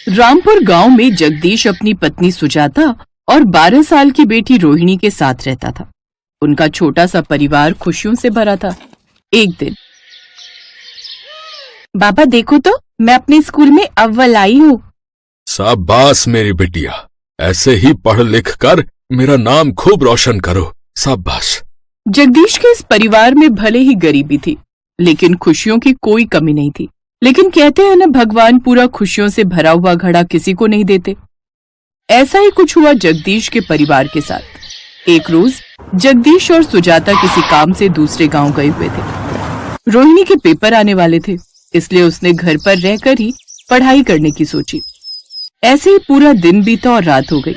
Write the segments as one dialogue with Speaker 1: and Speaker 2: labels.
Speaker 1: रामपुर गांव में जगदीश अपनी पत्नी सुजाता और 12 साल की बेटी रोहिणी के साथ रहता था। उनका छोटा सा परिवार खुशियों से भरा था। एक दिन, बाबा देखो तो, मैं अपने स्कूल में अव्वल आई हूँ।
Speaker 2: शाबाश मेरी बिटिया, ऐसे ही पढ़ लिख कर मेरा नाम खूब रोशन करो। शाबाश।
Speaker 1: जगदीश के इस परिवार में भले ही गरीबी थी, लेकिन खुशियों की कोई कमी नहीं थी। लेकिन कहते हैं ना, भगवान पूरा खुशियों से भरा हुआ घड़ा किसी को नहीं देते। ऐसा ही कुछ हुआ जगदीश के परिवार के साथ। एक रोज जगदीश और सुजाता किसी काम से दूसरे गांव गए हुए थे। रोहिणी के पेपर आने वाले थे, इसलिए उसने घर पर रहकर ही पढ़ाई करने की सोची। ऐसे ही पूरा दिन बीता और रात हो गई।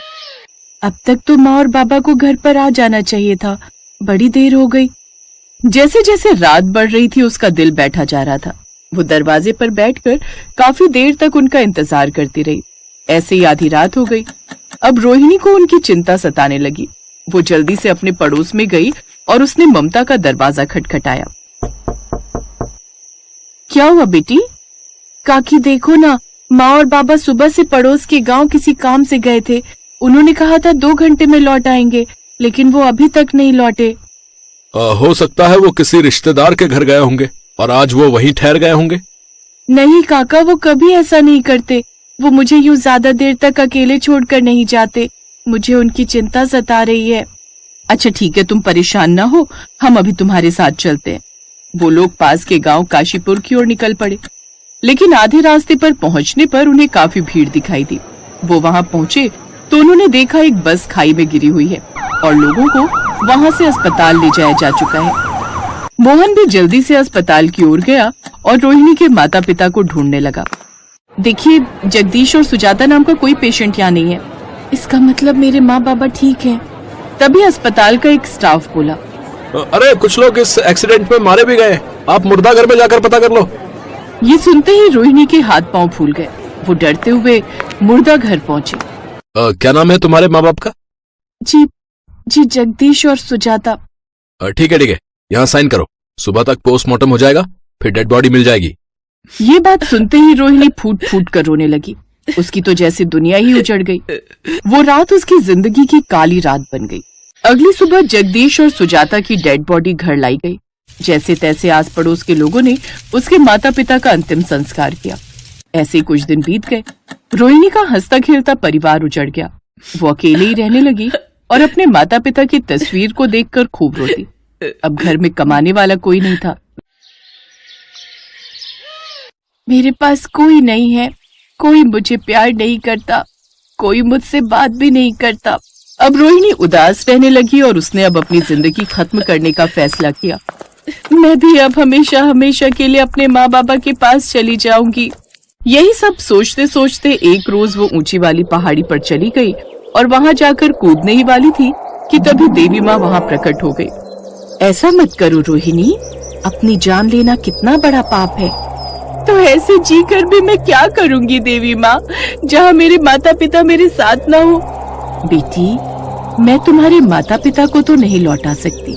Speaker 1: अब तक तो माँ और बाबा को घर पर आ जाना चाहिए था, बड़ी देर हो गई। जैसे जैसे रात बढ़ रही थी, उसका दिल बैठा जा रहा था। वो दरवाजे पर बैठकर काफी देर तक उनका इंतजार करती रही। ऐसे ही आधी रात हो गई। अब रोहिणी को उनकी चिंता सताने लगी। वो जल्दी से अपने पड़ोस में गई और उसने ममता का दरवाजा खटखटाया। क्या हुआ बेटी? काकी देखो ना, माँ और बाबा सुबह से पड़ोस के गांव किसी काम से गए थे। उन्होंने कहा था 2 घंटे में लौट आएंगे, लेकिन वो अभी तक नहीं लौटे।
Speaker 2: हो सकता है वो किसी रिश्तेदार के घर गए होंगे और आज वो वहीं ठहर गए होंगे।
Speaker 1: नहीं काका, वो कभी ऐसा नहीं करते। वो मुझे यूं ज्यादा देर तक अकेले छोड़कर नहीं जाते। मुझे उनकी चिंता सता रही है। अच्छा ठीक है, तुम परेशान ना हो, हम अभी तुम्हारे साथ चलते हैं। वो लोग पास के गांव काशीपुर की ओर निकल पड़े, लेकिन आधे रास्ते पर पहुंचने पर उन्हें काफी भीड़ दिखाई दी। वो वहां पहुंचे तो उन्होंने देखा एक बस खाई में गिरी हुई है और लोगों को वहां से अस्पताल ले जाया जा चुका है। मोहन भी जल्दी से अस्पताल की ओर गया और रोहिणी के माता पिता को ढूंढने लगा। देखिए, जगदीश और सुजाता नाम का कोई पेशेंट यहाँ नहीं है। इसका मतलब मेरे माँ बाबा ठीक हैं। तभी अस्पताल का एक स्टाफ बोला,
Speaker 2: अरे कुछ लोग इस एक्सीडेंट में मारे भी गए, आप मुर्दा घर में जाकर पता कर लो।
Speaker 1: ये सुनते ही रोहिणी के हाथ पांव फूल गए। वो डरते हुए मुर्दा घर पहुंचे।
Speaker 2: क्या नाम है तुम्हारे माँ बाप का?
Speaker 1: जी जगदीश और सुजाता।
Speaker 2: ठीक है, यहाँ साइन करो। सुबह तक पोस्टमार्टम हो जाएगा, फिर डेड बॉडी मिल जाएगी।
Speaker 1: ये बात सुनते ही रोहिणी फूट फूट कर रोने लगी। उसकी तो जैसे दुनिया ही उजड़ गई। वो रात उसकी जिंदगी की काली रात बन गई। अगली सुबह जगदीश और सुजाता की डेड बॉडी घर लाई गई। जैसे तैसे आस पड़ोस के लोगों ने उसके माता पिता का अंतिम संस्कार किया। ऐसे कुछ दिन बीत गए। रोहिणी का हंसता खेलता परिवार उजड़ गया। वो अकेले ही रहने लगी और अपने माता पिता की तस्वीर को देखकर खूब रोती। अब घर में कमाने वाला कोई नहीं था। मेरे पास कोई नहीं है, कोई मुझे प्यार नहीं करता, कोई मुझसे बात भी नहीं करता। अब रोहिणी उदास रहने लगी और उसने अब अपनी जिंदगी खत्म करने का फैसला किया। मैं भी अब हमेशा हमेशा के लिए अपने माँ बाबा के पास चली जाऊंगी। यही सब सोचते सोचते एक रोज वो ऊंची वाली पहाड़ी पर चली गई और वहां जाकर कूदने ही वाली थी कि तभी देवी माँ वहां प्रकट हो गई। ऐसा मत करो रोहिणी, अपनी जान लेना कितना बड़ा पाप है। तो ऐसे जी कर भी मैं क्या करूंगी देवी माँ, जहाँ मेरे माता पिता मेरे साथ ना हो। बेटी, मैं तुम्हारे माता पिता को तो नहीं लौटा सकती,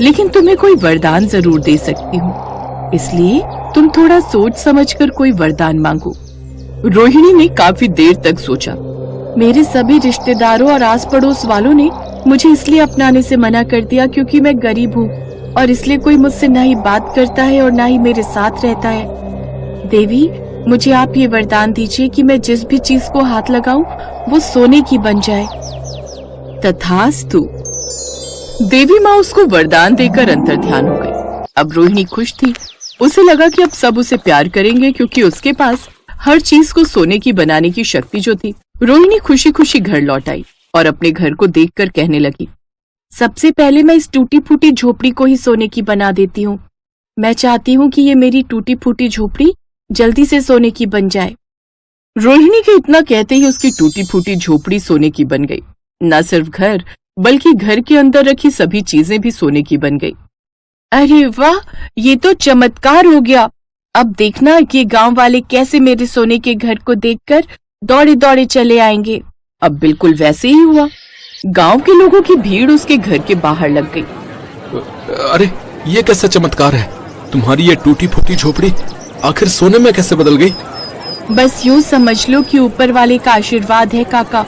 Speaker 1: लेकिन तुम्हें कोई वरदान जरूर दे सकती हूँ। इसलिए तुम थोड़ा सोच समझकर कोई वरदान मांगो। रोहिणी ने काफी देर तक सोचा। मेरे सभी रिश्तेदारों और आस पड़ोस वालों ने मुझे इसलिए अपनाने से मना कर दिया क्योंकि मैं गरीब हूँ, और इसलिए कोई मुझसे ना ही बात करता है और ना ही मेरे साथ रहता है। देवी, मुझे आप ये वरदान दीजिए कि मैं जिस भी चीज को हाथ लगाऊं वो सोने की बन जाए। तथास्तु। देवी माँ उसको वरदान देकर अंतर्ध्यान हो गई। अब रोहिणी खुश थी। उसे लगा कि अब सब उसे प्यार करेंगे क्योंकि उसके पास हर चीज को सोने की बनाने की शक्ति जो थी। रोहिणी खुशी खुशी घर लौट आई और अपने घर को देखकर कहने लगी, सबसे पहले मैं इस टूटी फूटी झोपड़ी को ही सोने की बना देती हूँ। मैं चाहती हूँ कि ये मेरी टूटी फूटी झोपड़ी जल्दी से सोने की बन जाए। रोहिणी के इतना कहते ही उसकी टूटी फूटी झोपड़ी सोने की बन गई। न सिर्फ घर, बल्कि घर के अंदर रखी सभी चीजें भी सोने की बन गई। अरे वाह, ये तो चमत्कार हो गया। अब देखना कि गांव वाले कैसे मेरे सोने के घर को देखकर दौड़े दौड़े चले आएंगे। अब बिल्कुल वैसे ही हुआ। गांव के लोगों की भीड़ उसके घर के बाहर लग गई।
Speaker 2: अरे ये कैसा चमत्कार है? तुम्हारी ये टूटी फूटी झोपड़ी आखिर सोने में कैसे बदल गई?
Speaker 1: बस यूं समझ लो कि ऊपर वाले का आशीर्वाद है काका।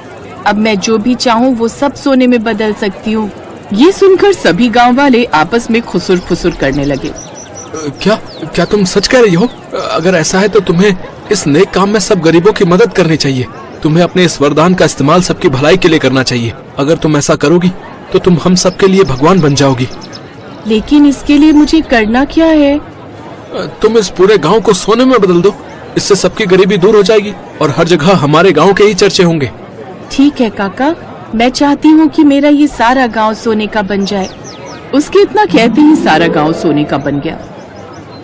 Speaker 1: अब मैं जो भी चाहूँ वो सब सोने में बदल सकती हूँ। ये सुनकर सभी गांव वाले आपस में खुसुर फुसुर करने लगे।
Speaker 2: क्या क्या तुम सच कह रही हो? अगर ऐसा है तो तुम्हें इस नेक काम में सब गरीबों की मदद करनी चाहिए। तुम्हें अपने इस वरदान का इस्तेमाल सबकी भलाई के लिए करना चाहिए। अगर तुम ऐसा करोगी तो तुम हम सब के लिए भगवान बन जाओगी।
Speaker 1: लेकिन इसके लिए मुझे करना क्या है?
Speaker 2: तुम इस पूरे गांव को सोने में बदल दो। इससे सबकी गरीबी दूर हो जाएगी और हर जगह हमारे गांव के ही चर्चे होंगे।
Speaker 1: ठीक है काका, मैं चाहती हूँ कि मेरा ये सारा गांव सोने का बन जाए। उसके इतना कहते ही सारा गांव सोने का बन गया।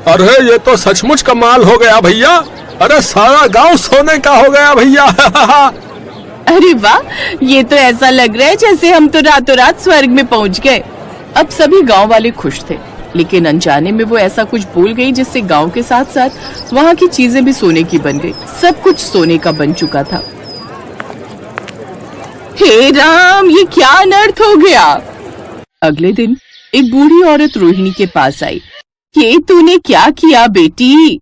Speaker 2: अरे ये तो सचमुच कमाल हो गया भैया। अरे सारा गांव सोने का हो गया भैया।
Speaker 1: अरे वाह, ये तो ऐसा लग रहा है जैसे हम तो रातों रात स्वर्ग में पहुंच गए। अब सभी गांव वाले खुश थे, लेकिन अनजाने में वो ऐसा कुछ भूल गई जिससे गांव के साथ साथ वहाँ की चीजें भी सोने की बन गई। सब कुछ सोने का बन चुका था। हे राम, ये क्या अनर्थ हो गया। अगले दिन एक बूढ़ी औरत रोहिणी के पास आई। ये तूने क्या किया बेटी?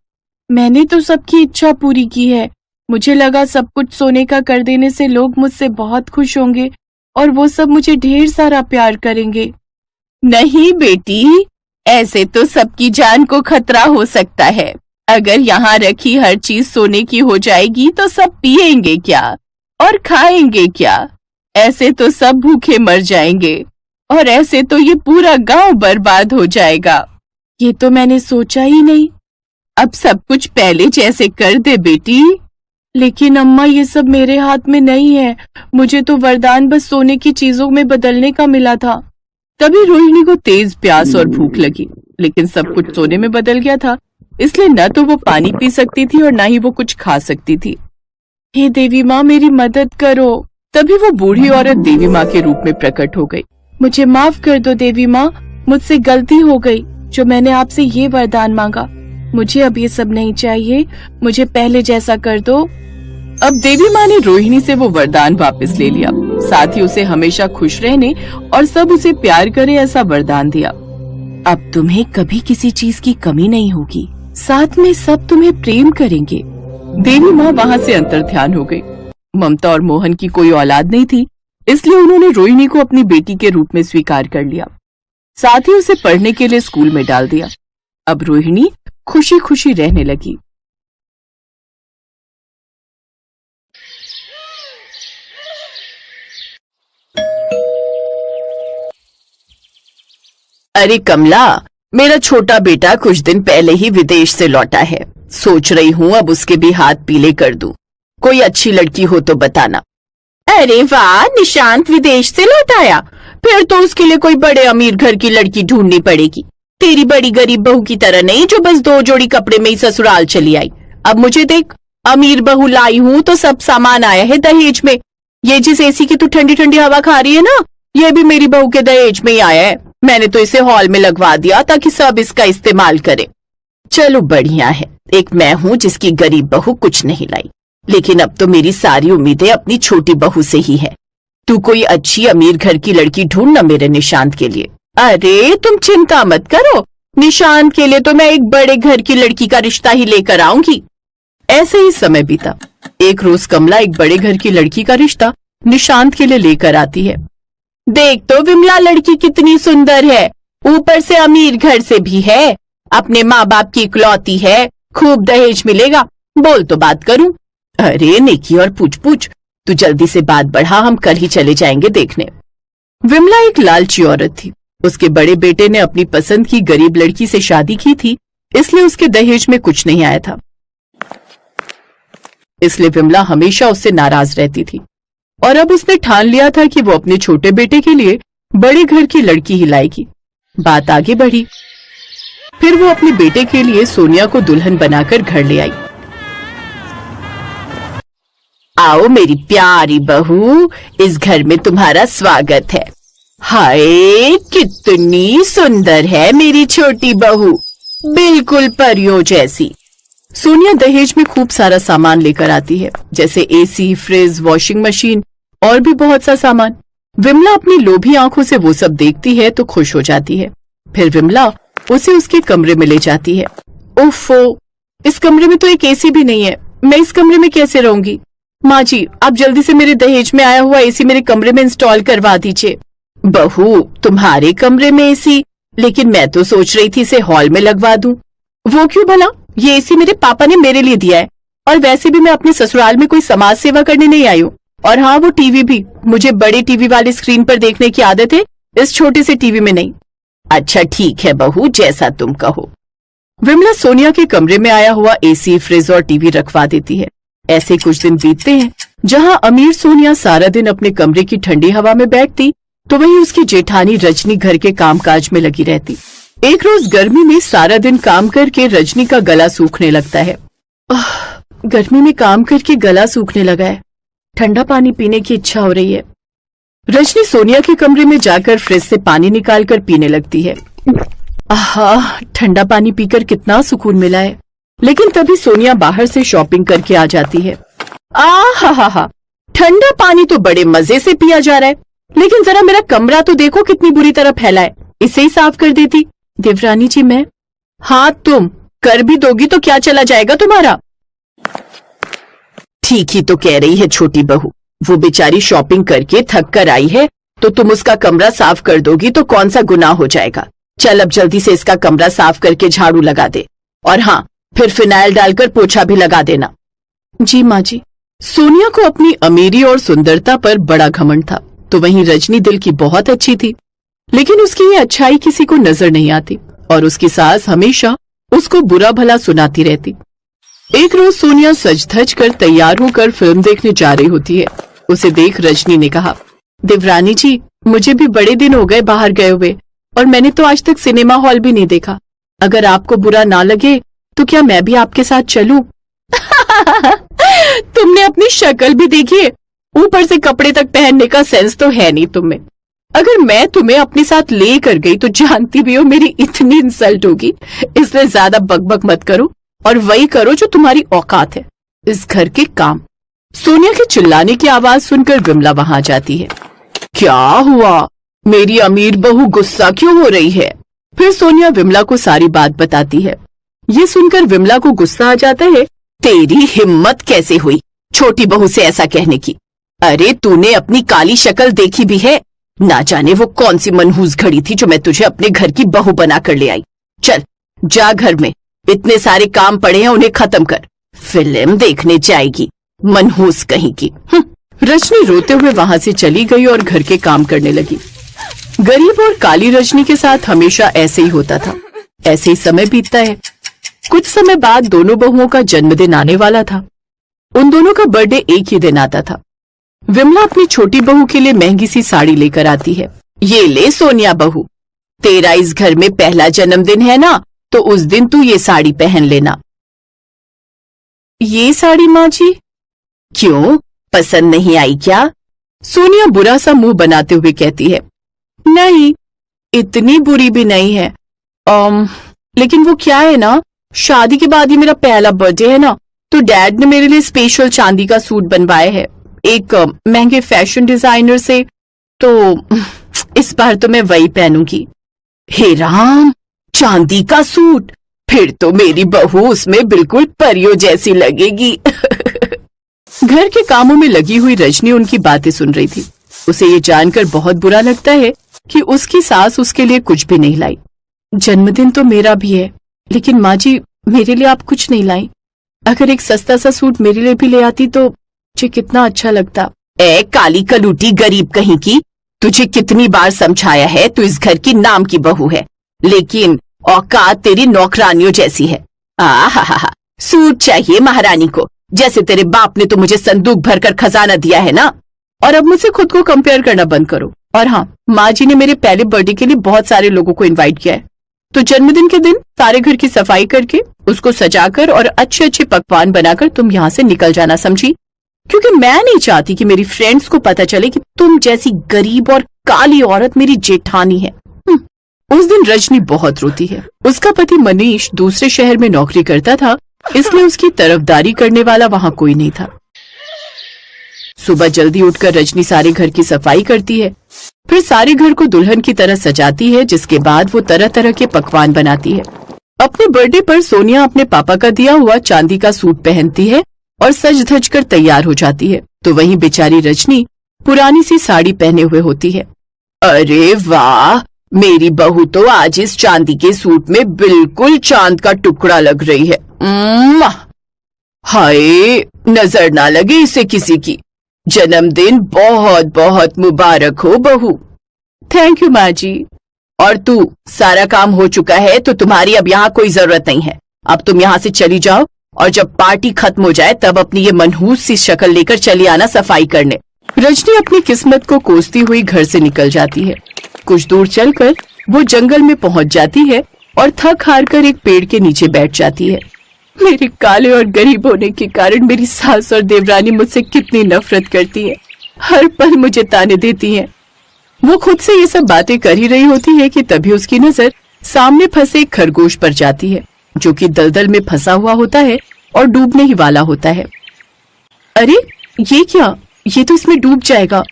Speaker 1: मैंने तो सबकी इच्छा पूरी की है। मुझे लगा सब कुछ सोने का कर देने से लोग मुझसे बहुत खुश होंगे और वो सब मुझे ढेर सारा प्यार करेंगे। नहीं बेटी, ऐसे तो सबकी जान को खतरा हो सकता है। अगर यहाँ रखी हर चीज सोने की हो जाएगी तो सब पिएंगे क्या और खाएंगे क्या? ऐसे तो सब भूखे मर जाएंगे और ऐसे तो ये पूरा गांव बर्बाद हो जाएगा। ये तो मैंने सोचा ही नहीं। अब सब कुछ पहले जैसे कर दे बेटी। लेकिन अम्मा, ये सब मेरे हाथ में नहीं है। मुझे तो वरदान बस सोने की चीजों में बदलने का मिला था। तभी रोहिणी को तेज प्यास और भूख लगी, लेकिन सब कुछ सोने में बदल गया था, इसलिए न तो वो पानी पी सकती थी और न ही वो कुछ खा सकती थी। हे देवी माँ, मेरी मदद करो। तभी वो बूढ़ी औरत देवी माँ के रूप में प्रकट हो गई। मुझे माफ कर दो देवी माँ, मुझसे गलती हो गई जो मैंने आपसे ये वरदान मांगा। मुझे अब ये सब नहीं चाहिए, मुझे पहले जैसा कर दो। अब देवी माँ ने रोहिणी से वो वरदान वापस ले लिया, साथ ही उसे हमेशा खुश रहने और सब उसे प्यार करे ऐसा वरदान दिया। अब तुम्हें कभी किसी चीज की कमी नहीं होगी, साथ में सब तुम्हें प्रेम करेंगे। देवी माँ वहाँ से अंतर्ध्यान हो गई। ममता और मोहन की कोई औलाद नहीं थी, इसलिए उन्होंने रोहिणी को अपनी बेटी के रूप में स्वीकार कर लिया। साथ ही उसे पढ़ने के लिए स्कूल में डाल दिया। अब रोहिणी खुशी खुशी रहने लगी। अरे कमला, मेरा छोटा बेटा कुछ दिन पहले ही विदेश से लौटा है। सोच रही हूँ अब उसके भी हाथ पीले कर दूं। कोई अच्छी लड़की हो तो बताना। अरे वाह, निशांत विदेश से लौट आया? फिर तो उसके लिए कोई बड़े अमीर घर की लड़की ढूंढनी पड़ेगी। तेरी बड़ी गरीब बहू की तरह नहीं जो बस 2 जोड़ी कपड़े में ही ससुराल चली आई। अब मुझे देख, अमीर बहू लाई हूँ तो सब सामान आया है दहेज में। ये जिस एसी की तू ठंडी ठंडी हवा खा रही है ना, ये भी मेरी बहू के दहेज में ही आया है। मैंने तो इसे हॉल में लगवा दिया ताकि सब इसका इस्तेमाल करे। चलो बढ़िया है, एक मैं हूँ जिसकी गरीब बहू कुछ नहीं लाई। लेकिन अब तो मेरी सारी उम्मीदें अपनी छोटी बहू से ही है। तू कोई अच्छी अमीर घर की लड़की ढूंढ ना मेरे निशांत के लिए। अरे तुम चिंता मत करो, निशांत के लिए तो मैं एक बड़े घर की लड़की का रिश्ता ही लेकर आऊंगी। ऐसे ही समय बीता। एक रोज कमला एक बड़े घर की लड़की का रिश्ता निशांत के लिए लेकर आती है। देख तो विमला, लड़की कितनी सुंदर है, ऊपर से अमीर घर से भी है, अपने माँ बाप की इकलौती है, खूब दहेज मिलेगा। बोल तो बात करूं। अरे नेकी और पूछ पूछ, तू जल्दी से बात बढ़ा, हम कल ही चले जाएंगे देखने। विमला एक लालची औरत थी। उसके बड़े बेटे ने अपनी पसंद की गरीब लड़की से शादी की थी, इसलिए उसके दहेज में कुछ नहीं आया था। इसलिए विमला हमेशा उससे नाराज रहती थी और अब उसने ठान लिया था कि वो अपने छोटे बेटे के लिए बड़े घर की लड़की ही लाएगी। बात आगे बढ़ी। फिर वो अपने बेटे के लिए सोनिया को दुल्हन बनाकर घर ले आई। आओ मेरी प्यारी बहू, इस घर में तुम्हारा स्वागत है। हाय कितनी सुंदर है मेरी छोटी बहू, बिल्कुल परियों जैसी। सोनिया दहेज में खूब सारा सामान लेकर आती है, जैसे एसी, फ्रिज, वॉशिंग मशीन और भी बहुत सा सामान। विमला अपनी लोभी आंखों से वो सब देखती है तो खुश हो जाती है। फिर विमला उसे उसके कमरे में ले जाती है। ओफो, इस कमरे में तो एक एसी भी नहीं है। मैं इस कमरे में कैसे रहूंगी? माँ जी, आप जल्दी से मेरे दहेज में आया हुआ एसी मेरे कमरे में इंस्टॉल करवा दीजिए। बहू, तुम्हारे कमरे में एसी? लेकिन मैं तो सोच रही थी इसे हॉल में लगवा दूं। वो क्यों भला? ये एसी मेरे पापा ने मेरे लिए दिया है, और वैसे भी मैं अपने ससुराल में कोई समाज सेवा करने नहीं आई हूँ। और हाँ, वो टीवी भी मुझे बड़े टीवी वाली स्क्रीन पर देखने की आदत है, इस छोटे से टीवी में नहीं। अच्छा ठीक है बहू, जैसा तुम कहो। विमला सोनिया के कमरे में आया हुआ एसी, फ्रिज और टीवी रखवा देती है। ऐसे कुछ दिन बीतते हैं, जहाँ अमीर सोनिया सारा दिन अपने कमरे की ठंडी हवा में बैठती, तो वहीं उसकी जेठानी रजनी घर के कामकाज में लगी रहती। एक रोज गर्मी में सारा दिन काम करके रजनी का गला सूखने लगता है। गर्मी में काम करके गला सूखने लगा है, ठंडा पानी पीने की इच्छा हो रही है। रजनी सोनिया के कमरे में जाकर फ्रिज से पानी निकालकर पीने लगती है। आहा, ठंडा पानी पीकर कितना सुकून मिला है। लेकिन तभी सोनिया बाहर से शॉपिंग करके आ जाती है। आहा, ठंडा पानी तो बड़े मजे से पिया जा रहा है, लेकिन जरा मेरा कमरा तो देखो कितनी बुरी तरह फैला है, इसे ही साफ कर देती। देवरानी जी, मैं? हाँ, तुम कर भी दोगी तो क्या चला जाएगा तुम्हारा? ठीक ही तो कह रही है छोटी बहू, वो बेचारी शॉपिंग करके थक कर आई है, तो तुम उसका कमरा साफ कर दोगी तो कौन सा गुनाह हो जाएगा। चल अब जल्दी से इसका कमरा साफ करके झाड़ू लगा दे, और हाँ, फिर फिनाइल डालकर पोछा भी लगा देना। जी माँ जी। सोनिया को अपनी अमीरी और सुंदरता पर बड़ा घमंड था, तो वहीं रजनी दिल की बहुत अच्छी थी, लेकिन उसकी ये अच्छाई किसी को नजर नहीं आती, और उसकी सास हमेशा उसको बुरा भला सुनाती रहती। एक रोज सोनिया सज धज कर तैयार होकर फिल्म देखने जा रही होती है। उसे देख रजनी ने कहा, देवरानी जी, मुझे भी बड़े दिन हो गए बाहर गए हुए, और मैंने तो आज तक सिनेमा हॉल भी नहीं देखा। अगर आपको बुरा ना लगे तो क्या मैं भी आपके साथ चलूं? तुमने अपनी शक्ल भी देखी है, ऊपर से कपड़े तक पहनने का सेंस तो है नहीं तुम्हें। अगर मैं तुम्हें अपने साथ ले कर गई तो जानती भी हो मेरी इतनी इंसल्ट होगी, इसलिए ज्यादा बकबक मत करो और वही करो जो तुम्हारी औकात है, इस घर के काम। सोनिया के चिल्लाने की आवाज सुनकर विमला वहां जाती है। क्या हुआ? मेरी अमीर बहू गुस्सा क्यों हो रही है? फिर सोनिया विमला को सारी बात बताती है। ये सुनकर विमला को गुस्सा आ जाता है। तेरी हिम्मत कैसे हुई छोटी बहू से ऐसा कहने की? अरे तूने अपनी काली शक्ल देखी भी है? ना जाने वो कौन सी मनहूस घड़ी थी जो मैं तुझे अपने घर की बहू बना कर ले आई। चल जा, घर में इतने सारे काम पड़े हैं, उन्हें खत्म कर। फिल्म देखने जाएगी, मनहूस कहीं की। रजनी रोते हुए वहां से चली गई और घर के काम करने लगी। गरीब और काली रजनी के साथ हमेशा ऐसे ही होता था। ऐसे ही समय बीतता है। कुछ समय बाद दोनों बहुओं का जन्मदिन आने वाला था। उन दोनों का बर्थडे एक ही दिन आता था। विमला अपनी छोटी बहू के लिए महंगी सी साड़ी लेकर आती है। ये ले सोनिया बहू, तेरा इस घर में पहला जन्मदिन है ना, तो उस दिन तू ये साड़ी पहन लेना। ये साड़ी माँ जी? क्यों, पसंद नहीं आई क्या? सोनिया बुरा सा मुंह बनाते हुए कहती है। नहीं, इतनी बुरी भी नहीं है। लेकिन वो क्या है ना, शादी के बाद ही मेरा पहला बर्थडे है ना, तो डैड ने मेरे लिए स्पेशल चांदी का सूट बनवाया है एक महंगे फैशन डिजाइनर से, तो इस बार तो मैं वही पहनूंगी। हे राम, चांदी का सूट? फिर तो मेरी बहू उसमें बिल्कुल परियों जैसी लगेगी। घर के कामों में लगी हुई रजनी उनकी बातें सुन रही थी। उसे ये जानकर बहुत बुरा लगता है कि उसकी सास उसके लिए कुछ भी नहीं लाई। जन्मदिन तो मेरा भी है, लेकिन माँ जी मेरे लिए आप कुछ नहीं लाई। अगर एक सस्ता सा सूट मेरे लिए भी ले आती तो मुझे कितना अच्छा लगता। ए काली कलूटी गरीब कहीं की, तुझे कितनी बार समझाया है तू इस घर की नाम की बहू है, लेकिन औकात तेरी नौकरानियों जैसी है। आहा, सूट चाहिए महारानी को, जैसे तेरे बाप ने तो मुझे संदूक भरकर खजाना दिया है ना। और अब मुझसे खुद को कंपेयर करना बंद करो। और हाँ, माँ जी ने मेरे पहले बर्थडे के लिए बहुत सारे लोगों को इनवाइट किया है, तो जन्मदिन के दिन सारे घर की सफाई करके उसको सजाकर और अच्छे अच्छे पकवान बनाकर तुम यहाँ से निकल जाना, समझी? क्योंकि मैं नहीं चाहती कि मेरी फ्रेंड्स को पता चले कि तुम जैसी गरीब और काली औरत मेरी जेठानी है। उस दिन रजनी बहुत रोती है। उसका पति मनीष दूसरे शहर में नौकरी करता था, इसलिए उसकी तरफदारी करने वाला वहाँ कोई नहीं था। सुबह जल्दी उठकर रजनी सारे घर की सफाई करती है, फिर सारे घर को दुल्हन की तरह सजाती है, जिसके बाद वो तरह तरह के पकवान बनाती है। अपने बर्थडे पर सोनिया अपने पापा का दिया हुआ चांदी का सूट पहनती है और सज धज कर तैयार हो जाती है तो वहीं बेचारी रजनी पुरानी सी साड़ी पहने हुए होती है। अरे वाह, मेरी बहू तो आज इस चांदी के सूट में बिल्कुल चांद का टुकड़ा लग रही है। हाय, नजर ना लगे इसे किसी की। जन्मदिन बहुत बहुत मुबारक हो बहू। थैंक यू माँ जी। और तू, सारा काम हो चुका है तो तुम्हारी अब यहाँ कोई जरूरत नहीं है। अब तुम यहाँ से चली जाओ और जब पार्टी खत्म हो जाए तब अपनी ये मनहूस सी शक्ल लेकर चली आना सफाई करने। रजनी अपनी किस्मत को कोसती हुई घर से निकल जाती है। कुछ दूर चलकर वो जंगल में पहुंच जाती है और थक हार कर एक पेड़ के नीचे बैठ जाती है। मेरे काले और गरीब होने के कारण मेरी सास और देवरानी मुझसे कितनी नफरत करती है। हर पल मुझे ताने देती हैं। वो खुद से ये सब बातें कर ही रही होती है कि तभी उसकी नजर सामने फंसे एक खरगोश पर जाती है जो कि दलदल में फंसा हुआ होता है और डूबने ही वाला होता है। अरे ये क्या, ये तो इसमें डूब जाएगा,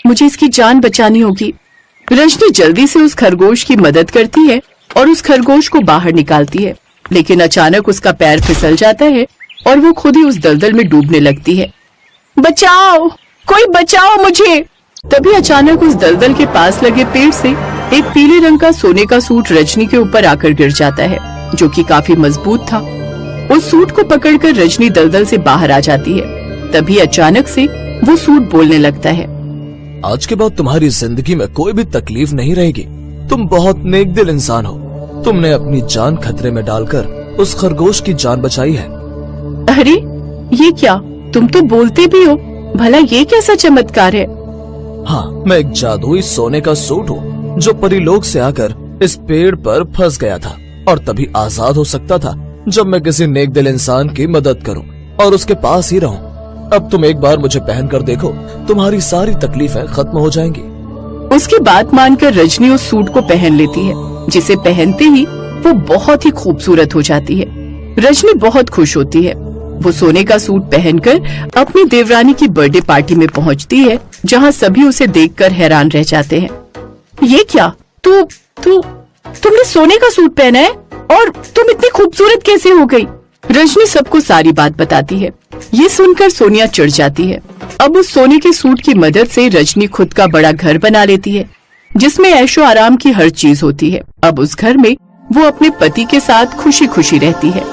Speaker 1: मुझे इसकी जान बचानी होगी। रजनी जल्दी से उस खरगोश की मदद करती है और उस खरगोश को बाहर निकालती है, लेकिन अचानक उसका पैर फिसल जाता है और वो खुद ही उस दलदल में डूबने लगती है। बचाओ, कोई बचाओ मुझे। तभी अचानक उस दलदल के पास लगे पेड़ से एक पीले रंग का सोने का सूट रजनी के ऊपर आकर गिर जाता है जो कि काफी मजबूत था। उस सूट को पकड़कर रजनी दलदल से बाहर आ जाती है। तभी अचानक से वो सूट बोलने लगता है।
Speaker 3: आज के बाद तुम्हारी जिंदगी में कोई भी तकलीफ नहीं रहेगी। तुम बहुत नेक दिल इंसान हो। तुमने अपनी जान खतरे में डालकर उस खरगोश की जान बचाई है।
Speaker 1: अरे ये क्या, तुम तो बोलते भी हो, भला ये कैसा चमत्कार है?
Speaker 3: हाँ, मैं एक जादुई सोने का सूट हूँ जो परीलोक से आकर इस पेड़ पर फंस गया था और तभी आजाद हो सकता था जब मैं किसी नेक दिल इंसान की मदद करूँ और उसके पास ही रहूँ। अब तुम एक बार मुझे पहन कर देखो, तुम्हारी सारी तकलीफें खत्म हो जाएंगी।
Speaker 1: उसकी बात मानकर रजनी उस सूट को पहन लेती है, जिसे पहनते ही वो बहुत ही खूबसूरत हो जाती है। रजनी बहुत खुश होती है। वो सोने का सूट पहनकर अपनी देवरानी की बर्थडे पार्टी में पहुंचती है, जहां सभी उसे देखकर हैरान रह जाते हैं। ये क्या, तुमने सोने का सूट पहना है और तुम इतनी खूबसूरत कैसे हो गई? रजनी सबको सारी बात बताती है। ये सुनकर सोनिया चिढ़ जाती है। अब उस सोने के सूट की मदद से रजनी खुद का बड़ा घर बना लेती है जिसमें ऐशो आराम की हर चीज होती है। अब उस घर में वो अपने पति के साथ खुशी खुशी रहती है।